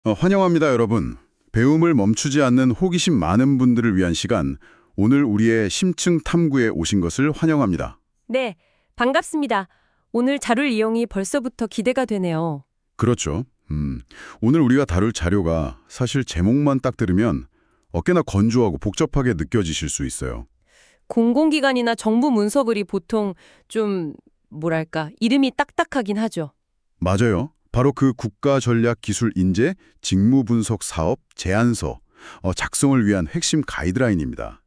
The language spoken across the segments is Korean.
환영합니다, 여러분. 배움을 멈추지 않는 호기심 많은 분들을 위한 시간, 오늘 우리의 심층 탐구에 오신 것을 환영합니다. 네, 반갑습니다. 오늘 자료 이용이 벌써부터 기대가 되네요. 그렇죠. 오늘 우리가 다룰 자료가 사실 제목만 딱 들으면 어깨나 건조하고 복잡하게 느껴지실 수 있어요. 공공기관이나 정부 문서글이 보통 좀 이름이 딱딱하긴 하죠. 맞아요. 바로 그 국가전략기술인재 직무분석 사업 제안서 작성을 위한 핵심 가이드라인입니다.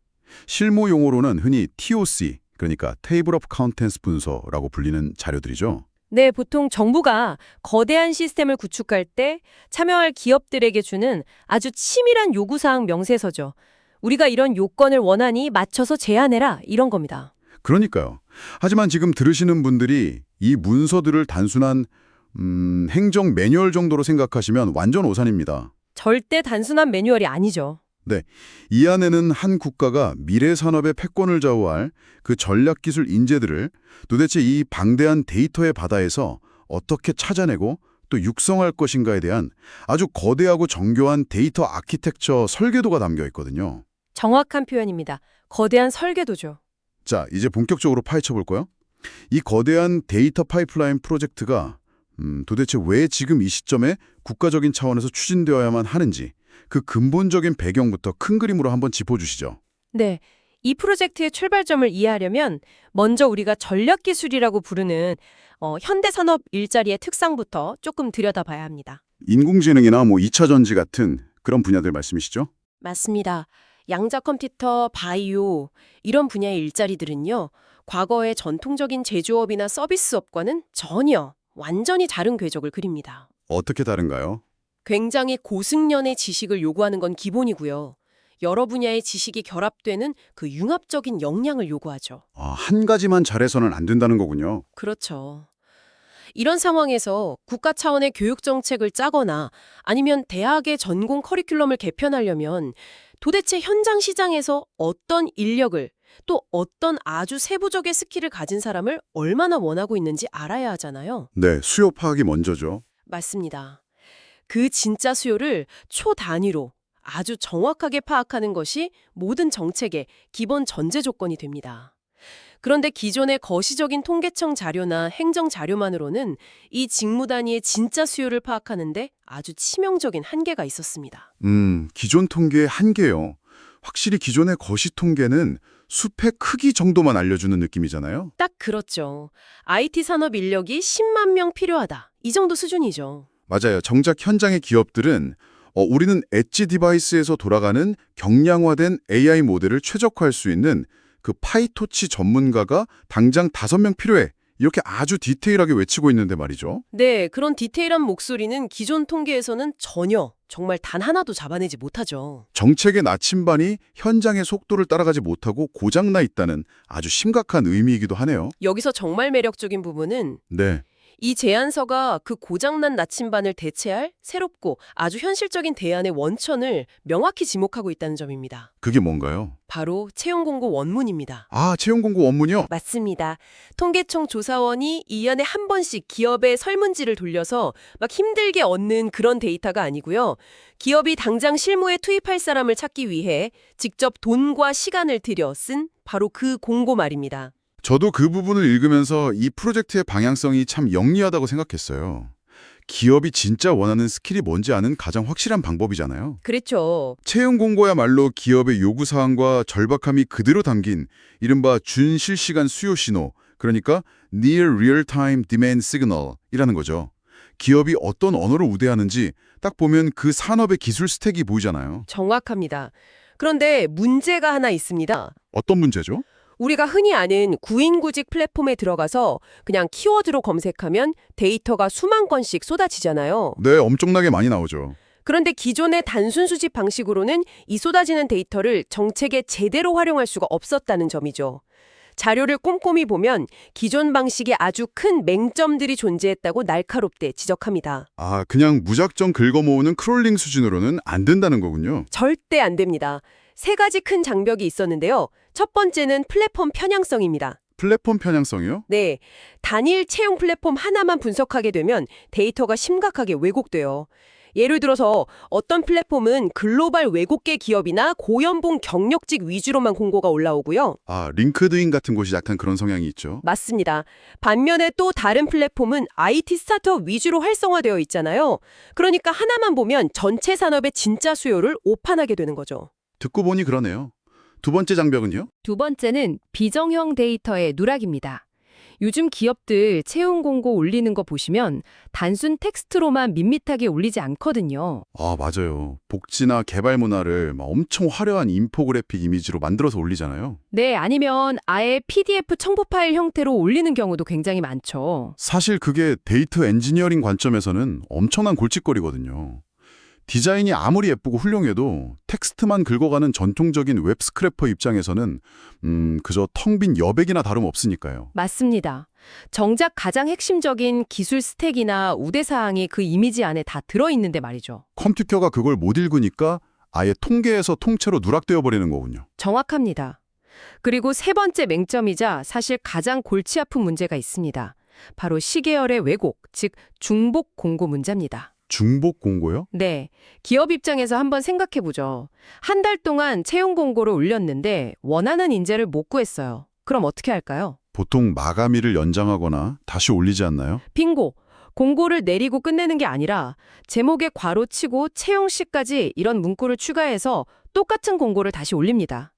실무 용어로는 흔히 TOC, 그러니까 Table of Contents 문서라고 불리는 자료들이죠. 네, 보통 정부가 거대한 시스템을 구축할 때 참여할 기업들에게 주는 아주 치밀한 요구사항 명세서죠. 우리가 이런 요건을 원하니 맞춰서 제안해라, 이런 겁니다. 그러니까요. 하지만 지금 들으시는 분들이 이 문서들을 단순한 행정 매뉴얼 정도로 생각하시면 완전 오산입니다. 절대 단순한 매뉴얼이 아니죠. 네, 이 안에는 한 국가가 미래 산업의 패권을 좌우할 그 전략기술 인재들을 도대체 이 방대한 데이터의 바다에서 어떻게 찾아내고 또 육성할 것인가에 대한 아주 거대하고 정교한 데이터 아키텍처 설계도가 담겨 있거든요. 정확한 표현입니다. 거대한 설계도죠. 자, 이제 본격적으로 파헤쳐 볼까요? 이 거대한 데이터 파이프라인 프로젝트가 도대체 왜 지금 이 시점에 국가적인 차원에서 추진되어야만 하는지 그 근본적인 배경부터 큰 그림으로 한번 짚어주시죠. 네, 이 프로젝트의 출발점을 이해하려면 먼저 우리가 전략기술이라고 부르는 현대산업 일자리의 특성부터 조금 들여다봐야 합니다. 인공지능이나 2차 전지 같은 그런 분야들 말씀이시죠? 맞습니다. 양자 컴퓨터, 바이오 이런 분야의 일자리들은요. 과거의 전통적인 제조업이나 서비스업과는 전혀 완전히 다른 궤적을 그립니다. 어떻게 다른가요? 굉장히 고승련의 지식을 요구하는 건 기본이고요. 여러 분야의 지식이 결합되는 그 융합적인 역량을 요구하죠. 한 가지만 잘해서는 안 된다는 거군요. 그렇죠. 이런 상황에서 국가 차원의 교육 정책을 짜거나 아니면 대학의 전공 커리큘럼을 개편하려면 도대체 현장 시장에서 어떤 인력을 또 어떤 아주 세부적의 스킬을 가진 사람을 얼마나 원하고 있는지 알아야 하잖아요. 네, 수요 파악이 먼저죠. 맞습니다. 그 진짜 수요를 초 단위로 아주 정확하게 파악하는 것이 모든 정책의 기본 전제 조건이 됩니다. 그런데 기존의 거시적인 통계청 자료나 행정 자료만으로는 이 직무 단위의 진짜 수요를 파악하는데 아주 치명적인 한계가 있었습니다. 기존 통계의 한계요. 확실히 기존의 거시 통계는 숲의 크기 정도만 알려주는 느낌이잖아요. 딱 그렇죠. IT 산업 인력이 10만 명 필요하다. 이 정도 수준이죠. 맞아요. 정작 현장의 기업들은 우리는 엣지 디바이스에서 돌아가는 경량화된 AI 모델을 최적화할 수 있는 그 파이토치 전문가가 당장 5명 필요해. 이렇게 아주 디테일하게 외치고 있는데 말이죠. 네, 그런 디테일한 목소리는 기존 통계에서는 전혀 정말 단 하나도 잡아내지 못하죠. 정책의 나침반이 현장의 속도를 따라가지 못하고 고장나 있다는 아주 심각한 의미이기도 하네요. 여기서 정말 매력적인 부분은 네. 이 제안서가 그 고장난 나침반을 대체할 새롭고 아주 현실적인 대안의 원천을 명확히 지목하고 있다는 점입니다. 그게 뭔가요? 바로 채용공고 원문입니다. 채용 공고 원문이요? 맞습니다. 통계청 조사원이 2년에 한 번씩 기업의 설문지를 돌려서 막 힘들게 얻는 그런 데이터가 아니고요. 기업이 당장 실무에 투입할 사람을 찾기 위해 직접 돈과 시간을 들여 쓴 바로 그 공고 말입니다. 저도 그 부분을 읽으면서 이 프로젝트의 방향성이 참 영리하다고 생각했어요. 기업이 진짜 원하는 스킬이 뭔지 아는 가장 확실한 방법이잖아요. 그렇죠. 채용 공고야말로 기업의 요구사항과 절박함이 그대로 담긴 이른바 준실시간 수요 신호, 그러니까 Near Real-Time Demand Signal이라는 거죠. 기업이 어떤 언어를 우대하는지 딱 보면 그 산업의 기술 스택이 보이잖아요. 정확합니다. 그런데 문제가 하나 있습니다. 어떤 문제죠? 우리가 흔히 아는 구인구직 플랫폼에 들어가서 그냥 키워드로 검색하면 데이터가 수만 건씩 쏟아지잖아요. 네, 엄청나게 많이 나오죠. 그런데 기존의 단순 수집 방식으로는 이 쏟아지는 데이터를 정책에 제대로 활용할 수가 없었다는 점이죠. 자료를 꼼꼼히 보면 기존 방식에 아주 큰 맹점들이 존재했다고 날카롭게 지적합니다. 그냥 무작정 긁어모으는 크롤링 수준으로는 안 된다는 거군요. 절대 안 됩니다. 세 가지 큰 장벽이 있었는데요. 첫 번째는 플랫폼 편향성입니다. 플랫폼 편향성이요? 네, 단일 채용 플랫폼 하나만 분석하게 되면 데이터가 심각하게 왜곡돼요. 예를 들어서 어떤 플랫폼은 글로벌 외국계 기업이나 고연봉 경력직 위주로만 공고가 올라오고요. 아, 링크드인 같은 곳이 약간 그런 성향이 있죠. 맞습니다. 반면에 또 다른 플랫폼은 IT 스타트업 위주로 활성화되어 있잖아요. 그러니까 하나만 보면 전체 산업의 진짜 수요를 오판하게 되는 거죠. 듣고 보니 그러네요. 두 번째 장벽은요? 두 번째는 비정형 데이터의 누락입니다. 요즘 기업들 채용 공고 올리는 거 보시면 단순 텍스트로만 밋밋하게 올리지 않거든요. 아, 맞아요. 복지나 개발 문화를 막 엄청 화려한 인포그래픽 이미지로 만들어서 올리잖아요. 네, 아니면 아예 PDF 첨부 파일 형태로 올리는 경우도 굉장히 많죠. 사실 그게 데이터 엔지니어링 관점에서는 엄청난 골칫거리거든요. 디자인이 아무리 예쁘고 훌륭해도 텍스트만 긁어가는 전통적인 웹 스크래퍼 입장에서는 그저 텅 빈 여백이나 다름없으니까요. 맞습니다. 정작 가장 핵심적인 기술 스택이나 우대사항이 그 이미지 안에 다 들어있는데 말이죠. 컴퓨터가 그걸 못 읽으니까 아예 통계에서 통째로 누락되어 버리는 거군요. 정확합니다. 그리고 세 번째 맹점이자 사실 가장 골치 아픈 문제가 있습니다. 바로 시계열의 왜곡, 즉 중복 공고 문제입니다. 중복 공고요? 네, 기업 입장에서 한번 생각해보죠. 한 달 동안 채용 공고를 올렸는데 원하는 인재를 못 구했어요. 그럼 어떻게 할까요? 보통 마감일을 연장하거나 다시 올리지 않나요? 빙고! 공고를 내리고 끝내는 게 아니라 제목에 괄호 치고 채용 시까지 이런 문구를 추가해서 똑같은 공고를 다시 올립니다.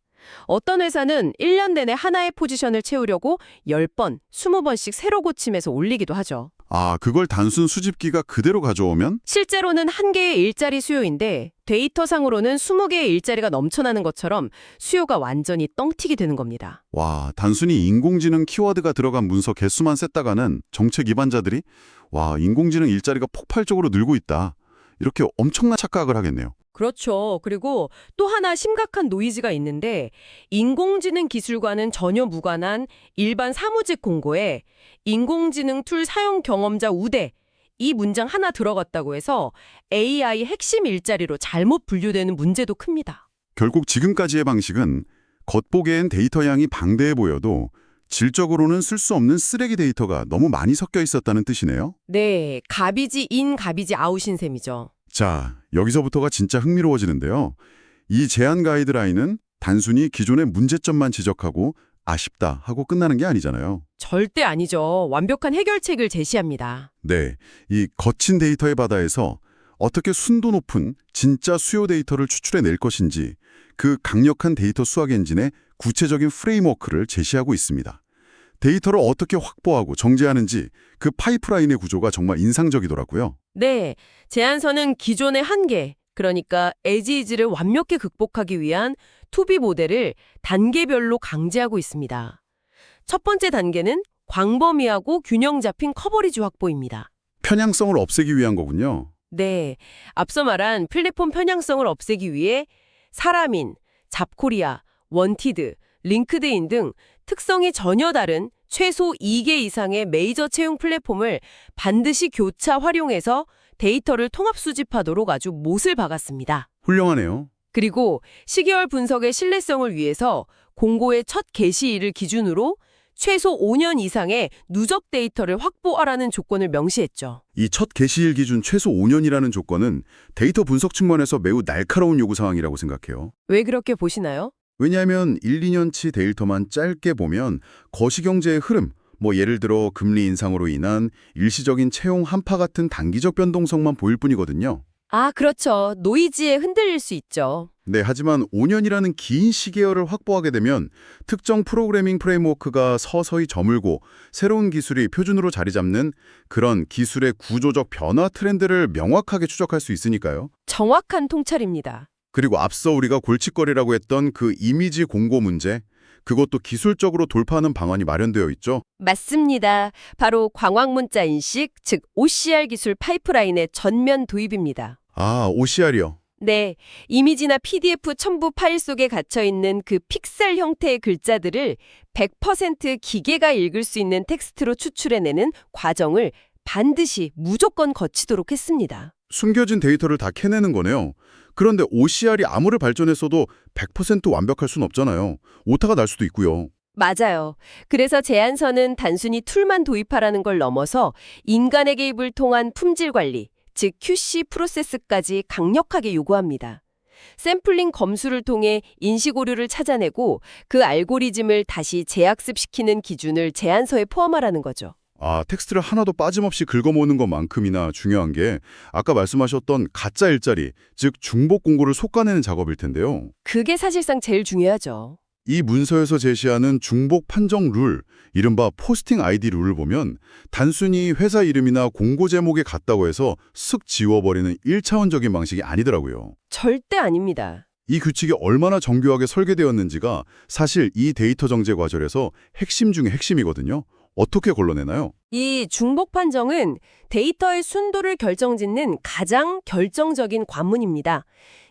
어떤 회사는 1년 내내 하나의 포지션을 채우려고 10번, 20번씩 새로 고침해서 올리기도 하죠. 아, 그걸 단순 수집기가 그대로 가져오면? 실제로는 한 개의 일자리 수요인데 데이터상으로는 20개의 일자리가 넘쳐나는 것처럼 수요가 완전히 뻥튀기 되는 겁니다. 와, 단순히 인공지능 키워드가 들어간 문서 개수만 셌다가는 정책 입안자들이 와, 인공지능 일자리가 폭발적으로 늘고 있다. 이렇게 엄청난 착각을 하겠네요. 그렇죠. 그리고 또 하나 심각한 노이즈가 있는데 인공지능 기술과는 전혀 무관한 일반 사무직 공고에 인공지능 툴 사용 경험자 우대 이 문장 하나 들어갔다고 해서 AI 핵심 일자리로 잘못 분류되는 문제도 큽니다. 결국 지금까지의 방식은 겉보기엔 데이터 양이 방대해 보여도 질적으로는 쓸 수 없는 쓰레기 데이터가 너무 많이 섞여 있었다는 뜻이네요. 네, 갑이지 인, 갑이지 아웃인 셈이죠. 자, 여기서부터가 진짜 흥미로워지는데요. 이 제안 가이드라인은 단순히 기존의 문제점만 지적하고 아쉽다 하고 끝나는 게 아니잖아요. 절대 아니죠. 완벽한 해결책을 제시합니다. 네, 이 거친 데이터의 바다에서 어떻게 순도 높은 진짜 수요 데이터를 추출해낼 것인지 그 강력한 데이터 수학 엔진의 구체적인 프레임워크를 제시하고 있습니다. 데이터를 어떻게 확보하고 정제하는지 그 파이프라인의 구조가 정말 인상적이더라고요. 네, 제안서는 기존의 한계, 그러니까 에지이즈를 완벽히 극복하기 위한 투비 모델을 단계별로 강제하고 있습니다. 첫 번째 단계는 광범위하고 균형 잡힌 커버리지 확보입니다. 편향성을 없애기 위한 거군요. 네, 앞서 말한 플랫폼 편향성을 없애기 위해 사람인, 잡코리아, 원티드, 링크드인 등 특성이 전혀 다른 최소 2개 이상의 메이저 채용 플랫폼을 반드시 교차 활용해서 데이터를 통합 수집하도록 아주 못을 박았습니다. 훌륭하네요. 그리고 시계열 분석의 신뢰성을 위해서 공고의 첫 게시일을 기준으로 최소 5년 이상의 누적 데이터를 확보하라는 조건을 명시했죠. 이 첫 게시일 기준 최소 5년이라는 조건은 데이터 분석 측면에서 매우 날카로운 요구 사항이라고 생각해요. 왜 그렇게 보시나요? 왜냐하면 1, 2년치 데이터만 짧게 보면 거시경제의 흐름, 예를 들어 금리 인상으로 인한 일시적인 채용 한파 같은 단기적 변동성만 보일 뿐이거든요. 아, 그렇죠. 노이즈에 흔들릴 수 있죠. 네, 하지만 5년이라는 긴 시계열을 확보하게 되면 특정 프로그래밍 프레임워크가 서서히 저물고 새로운 기술이 표준으로 자리 잡는 그런 기술의 구조적 변화 트렌드를 명확하게 추적할 수 있으니까요. 정확한 통찰입니다. 그리고 앞서 우리가 골칫거리라고 했던 그 이미지 공고 문제, 그것도 기술적으로 돌파하는 방안이 마련되어 있죠. 맞습니다. 바로 광학문자 인식, 즉 OCR 기술 파이프라인의 전면 도입입니다. 아, OCR이요. 네, 이미지나 PDF 첨부 파일 속에 갇혀있는 그 픽셀 형태의 글자들을 100% 기계가 읽을 수 있는 텍스트로 추출해내는 과정을 반드시 무조건 거치도록 했습니다. 숨겨진 데이터를 다 캐내는 거네요. 그런데 OCR이 아무리 발전했어도 100% 완벽할 순 없잖아요. 오타가 날 수도 있고요. 맞아요. 그래서 제안서는 단순히 툴만 도입하라는 걸 넘어서 인간의 개입을 통한 품질 관리, 즉 QC 프로세스까지 강력하게 요구합니다. 샘플링 검수를 통해 인식 오류를 찾아내고 그 알고리즘을 다시 재학습시키는 기준을 제안서에 포함하라는 거죠. 텍스트를 하나도 빠짐없이 긁어모으는 것만큼이나 중요한 게 아까 말씀하셨던 가짜 일자리, 즉 중복 공고를 솎아내는 작업일 텐데요. 그게 사실상 제일 중요하죠. 이 문서에서 제시하는 중복 판정 룰, 이른바 포스팅 아이디 룰을 보면 단순히 회사 이름이나 공고 제목에 같다고 해서 슥 지워버리는 1차원적인 방식이 아니더라고요. 절대 아닙니다. 이 규칙이 얼마나 정교하게 설계되었는지가 사실 이 데이터 정제 과정에서 핵심 중의 핵심이거든요. 어떻게 걸러내나요? 이 중복 판정은 데이터의 순도를 결정짓는 가장 결정적인 관문입니다.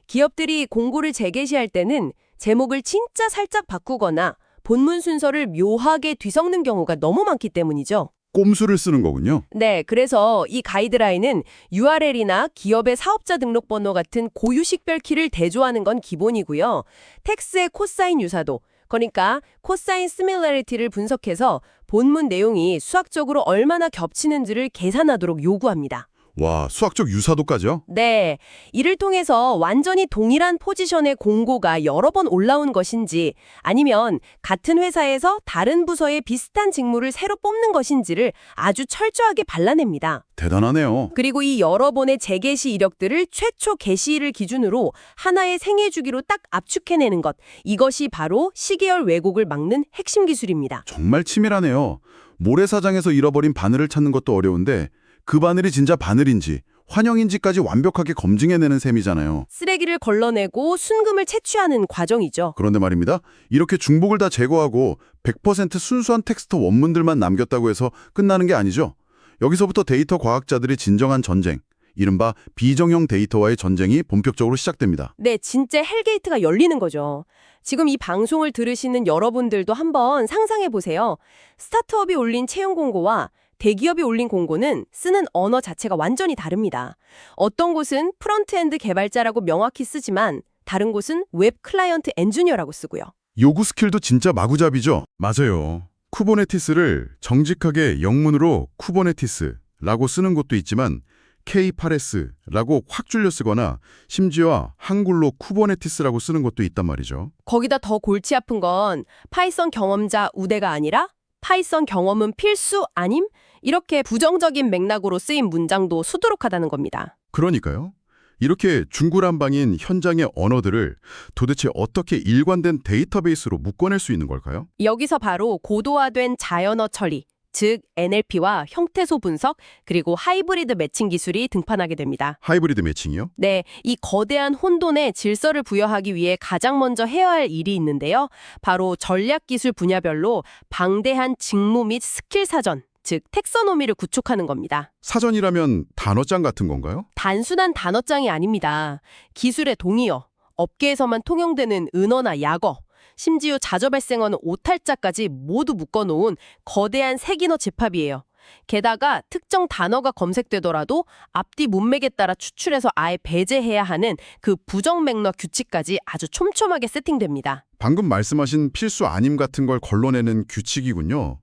기업들이 공고를 재개시할 때는 제목을 진짜 살짝 바꾸거나 본문 순서를 묘하게 뒤섞는 경우가 너무 많기 때문이죠. 꼼수를 쓰는 거군요. 네, 그래서 이 가이드라인은 URL이나 기업의 사업자 등록번호 같은 고유식별 키를 대조하는 건 기본이고요. 텍스의 코사인 유사도, 그러니까 코사인 시밀러리티를 분석해서 본문 내용이 수학적으로 얼마나 겹치는지를 계산하도록 요구합니다. 와, 수학적 유사도까지요? 네, 이를 통해서 완전히 동일한 포지션의 공고가 여러 번 올라온 것인지 아니면 같은 회사에서 다른 부서의 비슷한 직무를 새로 뽑는 것인지를 아주 철저하게 발라냅니다. 대단하네요. 그리고 이 여러 번의 재개시 이력들을 최초 개시일을 기준으로 하나의 생애 주기로 딱 압축해내는 것, 이것이 바로 시계열 왜곡을 막는 핵심 기술입니다. 정말 치밀하네요. 모래사장에서 잃어버린 바늘을 찾는 것도 어려운데 그 바늘이 진짜 바늘인지 환영인지까지 완벽하게 검증해내는 셈이잖아요. 쓰레기를 걸러내고 순금을 채취하는 과정이죠. 그런데 말입니다. 이렇게 중복을 다 제거하고 100% 순수한 텍스트 원문들만 남겼다고 해서 끝나는 게 아니죠. 여기서부터 데이터 과학자들이 진정한 전쟁, 이른바 비정형 데이터와의 전쟁이 본격적으로 시작됩니다. 네, 진짜 헬게이트가 열리는 거죠. 지금 이 방송을 들으시는 여러분들도 한번 상상해 보세요. 스타트업이 올린 채용 공고와 대기업이 올린 공고는 쓰는 언어 자체가 완전히 다릅니다. 어떤 곳은 프론트엔드 개발자라고 명확히 쓰지만 다른 곳은 웹 클라이언트 엔지니어라고 쓰고요. 요구 스킬도 진짜 마구잡이죠? 맞아요. 쿠버네티스를 정직하게 영문으로 쿠버네티스라고 쓰는 곳도 있지만 K8S라고 확 줄여 쓰거나 심지어 한글로 쿠버네티스라고 쓰는 것도 있단 말이죠. 거기다 더 골치 아픈 건 파이썬 경험자 우대가 아니라 파이썬 경험은 필수 아님? 이렇게 부정적인 맥락으로 쓰인 문장도 수두룩하다는 겁니다. 그러니까요. 이렇게 중구난방인 현장의 언어들을 도대체 어떻게 일관된 데이터베이스로 묶어낼 수 있는 걸까요? 여기서 바로 고도화된 자연어 처리, 즉 NLP와 형태소 분석, 그리고 하이브리드 매칭 기술이 등판하게 됩니다. 하이브리드 매칭이요? 네, 이 거대한 혼돈에 질서를 부여하기 위해 가장 먼저 해야 할 일이 있는데요. 바로 전략기술 분야별로 방대한 직무 및 스킬 사전, 즉 텍서노미를 구축하는 겁니다. 사전이라면 단어장 같은 건가요? 단순한 단어장이 아닙니다. 기술의 동의어, 업계에서만 통용되는 은어나 약어, 심지어 자주 발생하는 오탈자까지 모두 묶어놓은 거대한 색인어 집합이에요. 게다가 특정 단어가 검색되더라도 앞뒤 문맥에 따라 추출해서 아예 배제해야 하는 그 부정 맥락 규칙까지 아주 촘촘하게 세팅됩니다. 방금 말씀하신 필수 아님 같은 걸 걸러내는 규칙이군요.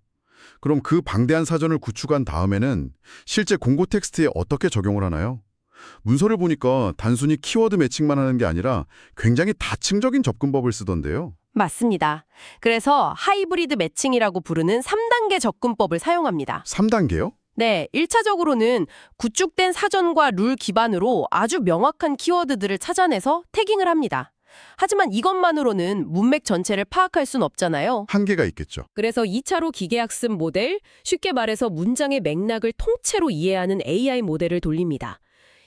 그럼 그 방대한 사전을 구축한 다음에는 실제 공고 텍스트에 어떻게 적용을 하나요? 문서를 보니까 단순히 키워드 매칭만 하는 게 아니라 굉장히 다층적인 접근법을 쓰던데요. 맞습니다. 그래서 하이브리드 매칭이라고 부르는 3단계 접근법을 사용합니다. 3단계요? 네, 1차적으로는 구축된 사전과 룰 기반으로 아주 명확한 키워드들을 찾아내서 태깅을 합니다. 하지만 이것만으로는 문맥 전체를 파악할 순 없잖아요. 한계가 있겠죠. 그래서 2차로 기계학습 모델, 쉽게 말해서 문장의 맥락을 통째로 이해하는 AI 모델을 돌립니다.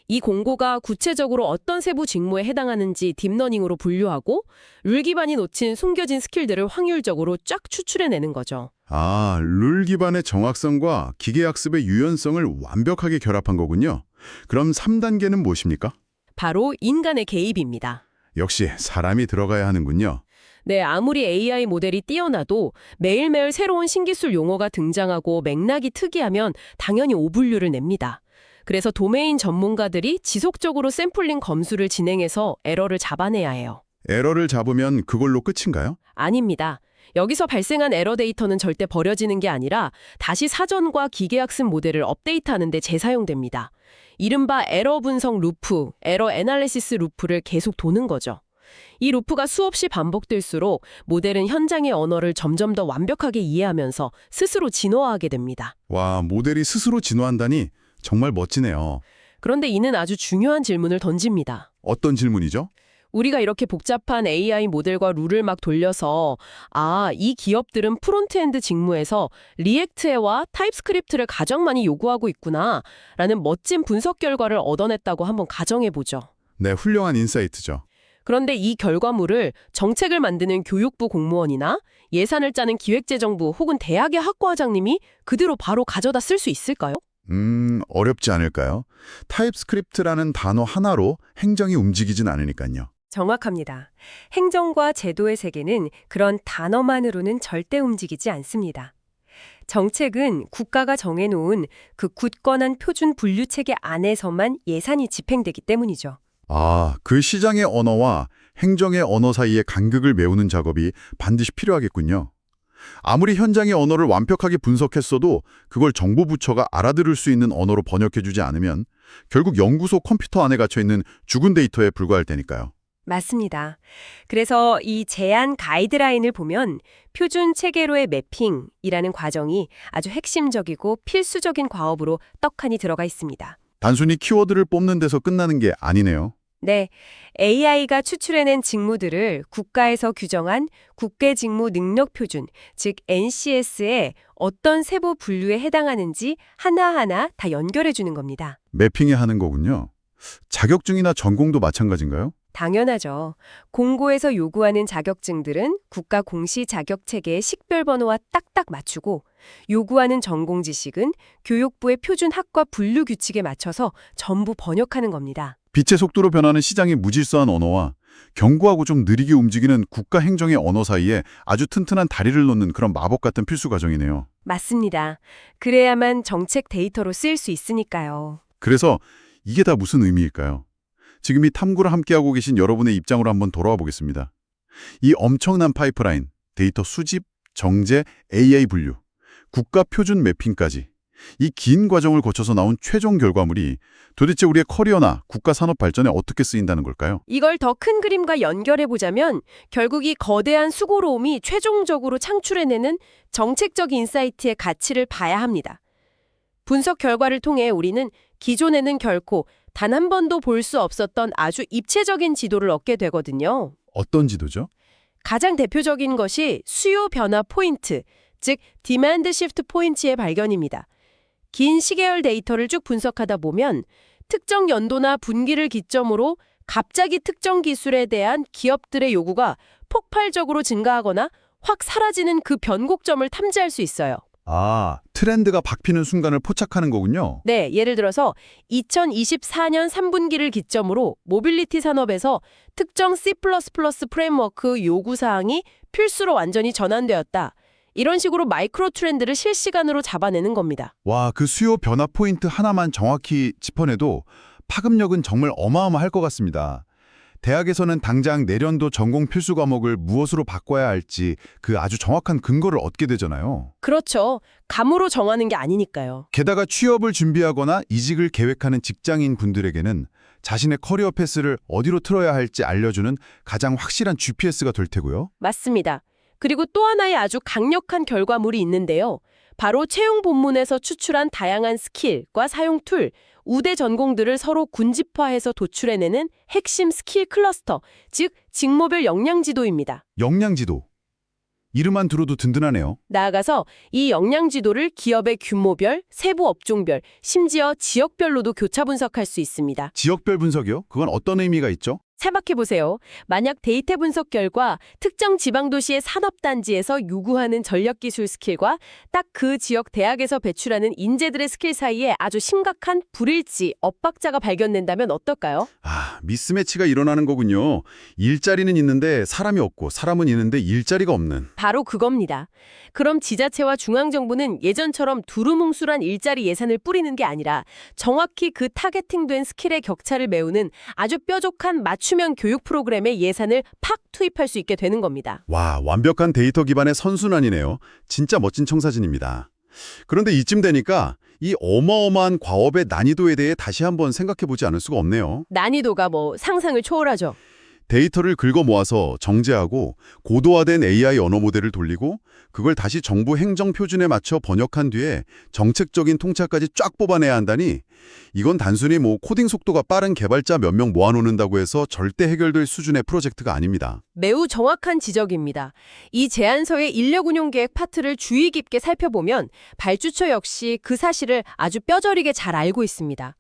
이 공고가 구체적으로 어떤 세부 직무에 해당하는지 딥러닝으로 분류하고 룰 기반이 놓친 숨겨진 스킬들을 확률적으로 쫙 추출해내는 거죠. 룰 기반의 정확성과 기계학습의 유연성을 완벽하게 결합한 거군요. 그럼 3단계는 무엇입니까? 바로 인간의 개입입니다. 역시 사람이 들어가야 하는군요. 네, 아무리 AI 모델이 뛰어나도 매일매일 새로운 신기술 용어가 등장하고 맥락이 특이하면 당연히 오분류를 냅니다. 그래서 도메인 전문가들이 지속적으로 샘플링 검수를 진행해서 에러를 잡아내야 해요. 에러를 잡으면 그걸로 끝인가요? 아닙니다. 여기서 발생한 에러 데이터는 절대 버려지는 게 아니라 다시 사전과 기계학습 모델을 업데이트하는 데 재사용됩니다. 이른바 에러 분석 루프, 에러 애널리시스 루프를 계속 도는 거죠. 이 루프가 수없이 반복될수록 모델은 현장의 언어를 점점 더 완벽하게 이해하면서 스스로 진화하게 됩니다. 와, 모델이 스스로 진화한다니 정말 멋지네요. 그런데 이는 아주 중요한 질문을 던집니다. 어떤 질문이죠? 우리가 이렇게 복잡한 AI 모델과 룰을 막 돌려서 이 기업들은 프론트엔드 직무에서 리액트와 타입스크립트를 가장 많이 요구하고 있구나 라는 멋진 분석 결과를 얻어냈다고 한번 가정해보죠. 네, 훌륭한 인사이트죠. 그런데 이 결과물을 정책을 만드는 교육부 공무원이나 예산을 짜는 기획재정부 혹은 대학의 학과장님이 그대로 바로 가져다 쓸 수 있을까요? 어렵지 않을까요? 타입스크립트라는 단어 하나로 행정이 움직이진 않으니까요. 정확합니다. 행정과 제도의 세계는 그런 단어만으로는 절대 움직이지 않습니다. 정책은 국가가 정해놓은 그 굳건한 표준 분류 체계 안에서만 예산이 집행되기 때문이죠. 그 시장의 언어와 행정의 언어 사이의 간극을 메우는 작업이 반드시 필요하겠군요. 아무리 현장의 언어를 완벽하게 분석했어도 그걸 정부 부처가 알아들을 수 있는 언어로 번역해주지 않으면 결국 연구소 컴퓨터 안에 갇혀있는 죽은 데이터에 불과할 테니까요. 맞습니다. 그래서 이 제안 가이드라인을 보면 표준 체계로의 매핑이라는 과정이 아주 핵심적이고 필수적인 과업으로 떡하니 들어가 있습니다. 단순히 키워드를 뽑는 데서 끝나는 게 아니네요. 네, AI가 추출해낸 직무들을 국가에서 규정한 국가직무 능력 표준, 즉 NCS에 어떤 세부 분류에 해당하는지 하나하나 다 연결해 주는 겁니다. 매핑에 하는 거군요. 자격증이나 전공도 마찬가지인가요? 당연하죠. 공고에서 요구하는 자격증들은 국가 공시 자격 체계의 식별 번호와 딱딱 맞추고 요구하는 전공 지식은 교육부의 표준 학과 분류 규칙에 맞춰서 전부 번역하는 겁니다. 빛의 속도로 변하는 시장의 무질서한 언어와 견고하고 좀 느리게 움직이는 국가 행정의 언어 사이에 아주 튼튼한 다리를 놓는 그런 마법 같은 필수 과정이네요. 맞습니다. 그래야만 정책 데이터로 쓰일 수 있으니까요. 그래서 이게 다 무슨 의미일까요? 지금 이 탐구를 함께하고 계신 여러분의 입장으로 한번 돌아와 보겠습니다. 이 엄청난 파이프라인, 데이터 수집, 정제, AI 분류, 국가 표준 매핑까지 이 긴 과정을 거쳐서 나온 최종 결과물이 도대체 우리의 커리어나 국가 산업 발전에 어떻게 쓰인다는 걸까요? 이걸 더 큰 그림과 연결해보자면 결국 이 거대한 수고로움이 최종적으로 창출해내는 정책적 인사이트의 가치를 봐야 합니다. 분석 결과를 통해 우리는 기존에는 결코 단 한 번도 볼 수 없었던 아주 입체적인 지도를 얻게 되거든요. 어떤 지도죠? 가장 대표적인 것이 수요 변화 포인트, 즉 디맨드 시프트 포인트의 발견입니다. 긴 시계열 데이터를 쭉 분석하다 보면 특정 연도나 분기를 기점으로 갑자기 특정 기술에 대한 기업들의 요구가 폭발적으로 증가하거나 확 사라지는 그 변곡점을 탐지할 수 있어요. 트렌드가 바뀌는 순간을 포착하는 거군요. 네, 예를 들어서 2024년 3분기를 기점으로 모빌리티 산업에서 특정 C++ 프레임워크 요구사항이 필수로 완전히 전환되었다. 이런 식으로 마이크로 트렌드를 실시간으로 잡아내는 겁니다. 와, 그 수요 변화 포인트 하나만 정확히 짚어내도 파급력은 정말 어마어마할 것 같습니다. 대학에서는 당장 내년도 전공 필수 과목을 무엇으로 바꿔야 할지 그 아주 정확한 근거를 얻게 되잖아요. 그렇죠. 감으로 정하는 게 아니니까요. 게다가 취업을 준비하거나 이직을 계획하는 직장인 분들에게는 자신의 커리어 패스를 어디로 틀어야 할지 알려주는 가장 확실한 GPS가 될 테고요. 맞습니다. 그리고 또 하나의 아주 강력한 결과물이 있는데요. 바로 채용 본문에서 추출한 다양한 스킬과 사용 툴, 우대 전공들을 서로 군집화해서 도출해내는 핵심 스킬 클러스터, 즉 직무별 역량지도입니다. 역량지도. 이름만 들어도 든든하네요. 나아가서 이 역량지도를 기업의 규모별, 세부 업종별, 심지어 지역별로도 교차 분석할 수 있습니다. 지역별 분석이요? 그건 어떤 의미가 있죠? 생각해보세요. 만약 데이터 분석 결과 특정 지방도시의 산업단지에서 요구하는 전략기술 스킬과 딱 그 지역 대학에서 배출하는 인재들의 스킬 사이에 아주 심각한 불일치, 엇박자가 발견된다면 어떨까요? 미스매치가 일어나는 거군요. 일자리는 있는데 사람이 없고 사람은 있는데 일자리가 없는. 바로 그겁니다. 그럼 지자체와 중앙정부는 예전처럼 두루뭉술한 일자리 예산을 뿌리는 게 아니라 정확히 그 타겟팅된 스킬의 격차를 메우는 아주 뾰족한 맞춤형 교육 프로그램에 예산을 팍 투입할 수 있게 되는 겁니다. 와, 완벽한 데이터 기반의 선순환이네요. 진짜 멋진 청사진입니다. 그런데 이쯤 되니까 이 어마어마한 과업의 난이도에 대해 다시 한번 생각해보지 않을 수가 없네요. 난이도가 상상을 초월하죠. 데이터를 긁어 모아서 정제하고 고도화된 AI 언어 모델을 돌리고 그걸 다시 정부 행정 표준에 맞춰 번역한 뒤에 정책적인 통찰까지 쫙 뽑아내야 한다니 이건 단순히 코딩 속도가 빠른 개발자 몇 명 모아놓는다고 해서 절대 해결될 수준의 프로젝트가 아닙니다. 매우 정확한 지적입니다. 이 제안서의 인력 운용 계획 파트를 주의 깊게 살펴보면 발주처 역시 그 사실을 아주 뼈저리게 잘 알고 있습니다.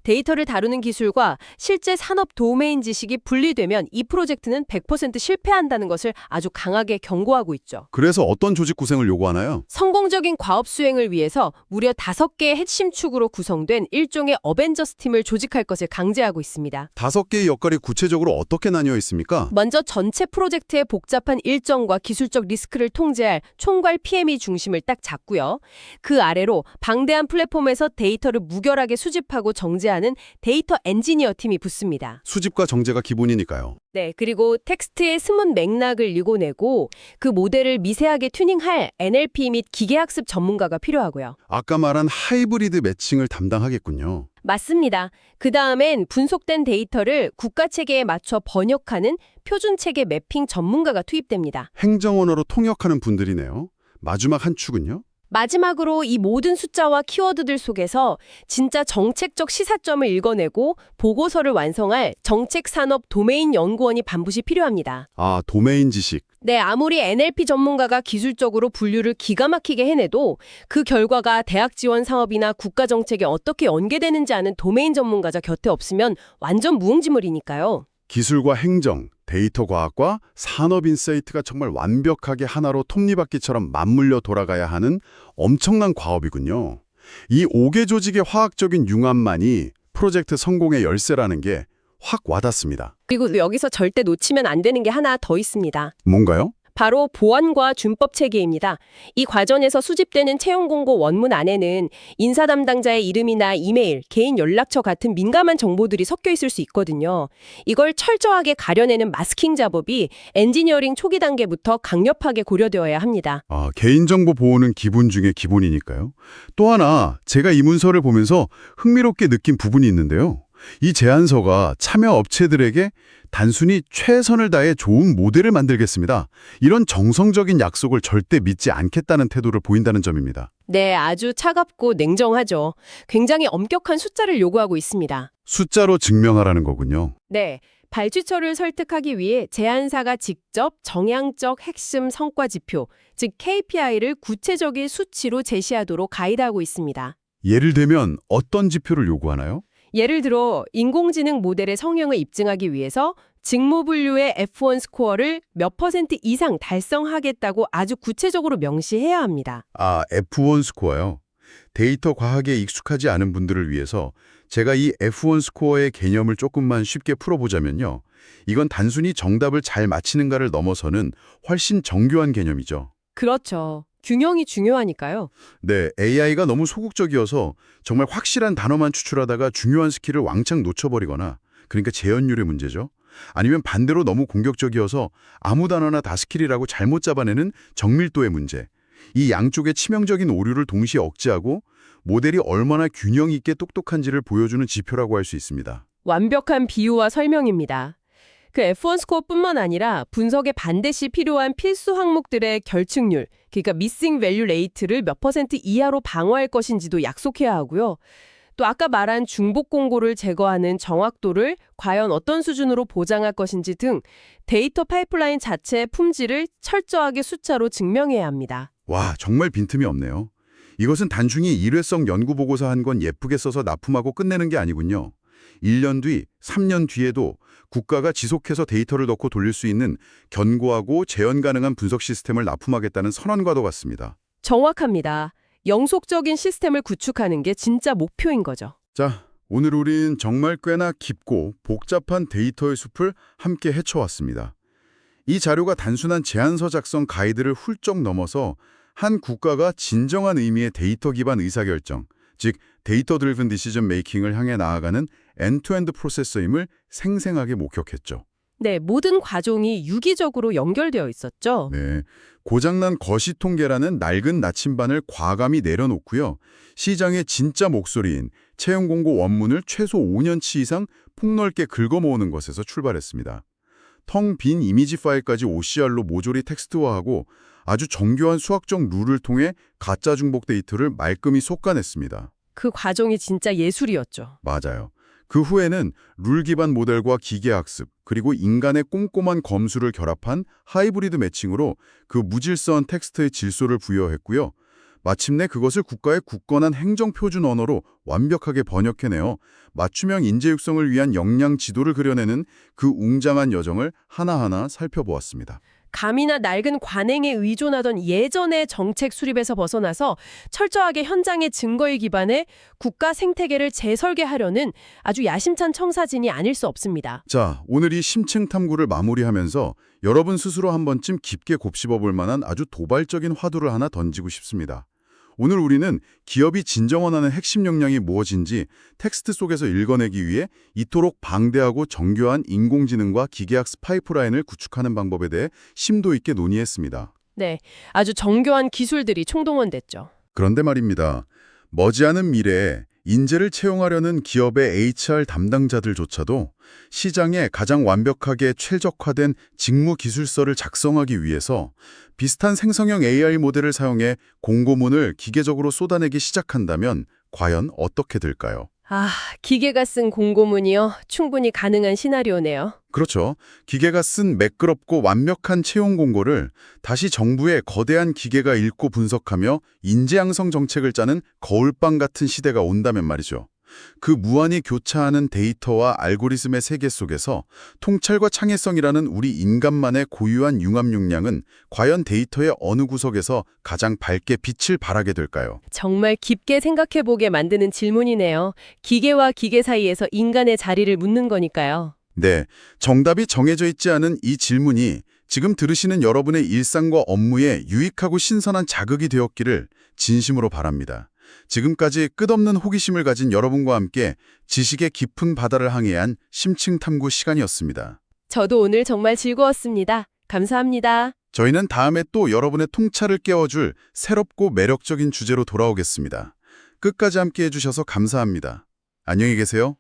데이터를 다루는 기술과 실제 산업 도메인 지식이 분리되면 이 프로젝트는 100% 실패한다는 것을 아주 강하게 경고하고 있죠. 그래서 어떤 조직 구성을 요구하나요? 성공적인 과업 수행을 위해서 무려 5개의 핵심 축으로 구성된 일종의 어벤져스 팀을 조직할 것을 강제하고 있습니다. 5개의 역할이 구체적으로 어떻게 나뉘어 있습니까? 먼저 전체 프로젝트의 복잡한 일정과 기술적 리스크를 통제할 총괄 PM이 중심을 딱 잡고요. 그 아래로 방대한 플랫폼에서 데이터를 무결하게 수집하고 정제하는 데이터 엔지니어 팀이 붙습니다. 수집과 정제가 기본이니까요. 네, 그리고 텍스트의 스문 맥락을 읽어내고 그 모델을 미세하게 튜닝할 NLP 및 기계학습 전문가가 필요하고요. 아까 말한 하이브리드 매칭을 담당하겠군요. 맞습니다. 그 다음엔 분석된 데이터를 국가체계에 맞춰 번역하는 표준체계 매핑 전문가가 투입됩니다. 행정 언어로 통역하는 분들이네요. 마지막 한 축은요? 마지막으로 이 모든 숫자와 키워드들 속에서 진짜 정책적 시사점을 읽어내고 보고서를 완성할 정책산업 도메인 연구원이 반드시 필요합니다. 아, 도메인 지식. 네, 아무리 NLP 전문가가 기술적으로 분류를 기가 막히게 해내도 그 결과가 대학 지원 사업이나 국가 정책에 어떻게 연계되는지 아는 도메인 전문가자 곁에 없으면 완전 무용지물이니까요. 기술과 행정, 데이터 과학과 산업 인사이트가 정말 완벽하게 하나로 톱니바퀴처럼 맞물려 돌아가야 하는 엄청난 과업이군요. 이 5개 조직의 화학적인 융합만이 프로젝트 성공의 열쇠라는 게 확 와닿습니다. 그리고 여기서 절대 놓치면 안 되는 게 하나 더 있습니다. 뭔가요? 바로 보안과 준법 체계입니다. 이 과정에서 수집되는 채용 공고 원문 안에는 인사 담당자의 이름이나 이메일, 개인 연락처 같은 민감한 정보들이 섞여 있을 수 있거든요. 이걸 철저하게 가려내는 마스킹 작업이 엔지니어링 초기 단계부터 강력하게 고려되어야 합니다. 아, 개인정보 보호는 기본 중에 기본이니까요. 또 하나 제가 이 문서를 보면서 흥미롭게 느낀 부분이 있는데요. 이 제안서가 참여 업체들에게 단순히 최선을 다해 좋은 모델을 만들겠습니다. 이런 정성적인 약속을 절대 믿지 않겠다는 태도를 보인다는 점입니다. 네, 아주 차갑고 냉정하죠. 굉장히 엄격한 숫자를 요구하고 있습니다. 숫자로 증명하라는 거군요. 네, 발주처를 설득하기 위해 제안사가 직접 정량적 핵심 성과 지표, 즉 KPI를 구체적인 수치로 제시하도록 가이드하고 있습니다. 예를 들면 어떤 지표를 요구하나요? 예를 들어 인공지능 모델의 성형을 입증하기 위해서 직무 분류의 F1 스코어를 몇 % 이상 달성하겠다고 아주 구체적으로 명시해야 합니다. 아, F1 스코어요. 데이터 과학에 익숙하지 않은 분들을 위해서 제가 이 F1 스코어의 개념을 조금만 쉽게 풀어보자면요. 이건 단순히 정답을 잘 맞히는가를 넘어서는 훨씬 정교한 개념이죠. 그렇죠. 균형이 중요하니까요. 네, AI가 너무 소극적이어서 정말 확실한 단어만 추출하다가 중요한 스킬을 왕창 놓쳐버리거나, 그러니까 재현율의 문제죠. 아니면 반대로 너무 공격적이어서 아무 단어나 다 스킬이라고 잘못 잡아내는 정밀도의 문제. 이 양쪽의 치명적인 오류를 동시에 억제하고 모델이 얼마나 균형 있게 똑똑한지를 보여주는 지표라고 할 수 있습니다. 완벽한 비유와 설명입니다. 그 F1 스코어뿐만 아니라 분석에 반드시 필요한 필수 항목들의 결측률, 그러니까 미싱 밸류 레이트를 몇 % 이하로 방어할 것인지도 약속해야 하고요. 또 아까 말한 중복 공고를 제거하는 정확도를 과연 어떤 수준으로 보장할 것인지 등 데이터 파이프라인 자체의 품질을 철저하게 숫자로 증명해야 합니다. 와, 정말 빈틈이 없네요. 이것은 단순히 일회성 연구보고서 한 건 예쁘게 써서 납품하고 끝내는 게 아니군요. 1년 뒤, 3년 뒤에도 국가가 지속해서 데이터를 넣고 돌릴 수 있는 견고하고 재현 가능한 분석 시스템을 납품하겠다는 선언과도 같습니다. 정확합니다. 영속적인 시스템을 구축하는 게 진짜 목표인 거죠. 자, 오늘 우린 정말 꽤나 깊고 복잡한 데이터의 숲을 함께 헤쳐왔습니다. 이 자료가 단순한 제안서 작성 가이드를 훌쩍 넘어서 한 국가가 진정한 의미의 데이터 기반 의사결정, 즉 데이터 드리븐 디시전 메이킹을 향해 나아가는 엔투엔드 프로세서임을 생생하게 목격했죠. 네, 모든 과종이 유기적으로 연결되어 있었죠. 네, 고장난 거시통계라는 낡은 나침반을 과감히 내려놓고요. 시장의 진짜 목소리인 채용 공고 원문을 최소 5년치 이상 폭넓게 긁어모으는 것에서 출발했습니다. 텅 빈 이미지 파일까지 OCR로 모조리 텍스트화하고 아주 정교한 수학적 룰을 통해 가짜 중복 데이터를 말끔히 솎아냈습니다. 그 과정이 진짜 예술이었죠. 맞아요. 그 후에는 룰 기반 모델과 기계학습, 그리고 인간의 꼼꼼한 검수를 결합한 하이브리드 매칭으로 그 무질서한 텍스트의 질소를 부여했고요. 마침내 그것을 국가의 굳건한 행정표준 언어로 완벽하게 번역해내어 맞춤형 인재 육성을 위한 역량 지도를 그려내는 그 웅장한 여정을 하나하나 살펴보았습니다. 감이나 낡은 관행에 의존하던 예전의 정책 수립에서 벗어나서 철저하게 현장의 증거에 기반해 국가 생태계를 재설계하려는 아주 야심찬 청사진이 아닐 수 없습니다. 자, 오늘 이 심층 탐구를 마무리하면서 여러분 스스로 한 번쯤 깊게 곱씹어 볼 만한 아주 도발적인 화두를 하나 던지고 싶습니다. 오늘 우리는 기업이 진정 원하는 핵심 역량이 무엇인지 텍스트 속에서 읽어내기 위해 이토록 방대하고 정교한 인공지능과 기계학습 파이프라인을 구축하는 방법에 대해 심도 있게 논의했습니다. 네, 아주 정교한 기술들이 총동원됐죠. 그런데 말입니다. 머지않은 미래에 인재를 채용하려는 기업의 HR 담당자들조차도 시장에 가장 완벽하게 최적화된 직무 기술서를 작성하기 위해서 비슷한 생성형 AI 모델을 사용해 공고문을 기계적으로 쏟아내기 시작한다면 과연 어떻게 될까요? 아, 기계가 쓴 공고문이요. 충분히 가능한 시나리오네요. 그렇죠. 기계가 쓴 매끄럽고 완벽한 채용 공고를 다시 정부의 거대한 기계가 읽고 분석하며 인재 양성 정책을 짜는 거울빵 같은 시대가 온다면 말이죠. 그 무한히 교차하는 데이터와 알고리즘의 세계 속에서 통찰과 창의성이라는 우리 인간만의 고유한 융합 역량은 과연 데이터의 어느 구석에서 가장 밝게 빛을 발하게 될까요? 정말 깊게 생각해보게 만드는 질문이네요. 기계와 기계 사이에서 인간의 자리를 묻는 거니까요. 네, 정답이 정해져 있지 않은 이 질문이 지금 들으시는 여러분의 일상과 업무에 유익하고 신선한 자극이 되었기를 진심으로 바랍니다. 지금까지 끝없는 호기심을 가진 여러분과 함께 지식의 깊은 바다를 항해한 심층 탐구 시간이었습니다. 저도 오늘 정말 즐거웠습니다. 감사합니다. 저희는 다음에 또 여러분의 통찰을 깨워줄 새롭고 매력적인 주제로 돌아오겠습니다. 끝까지 함께 해주셔서 감사합니다. 안녕히 계세요.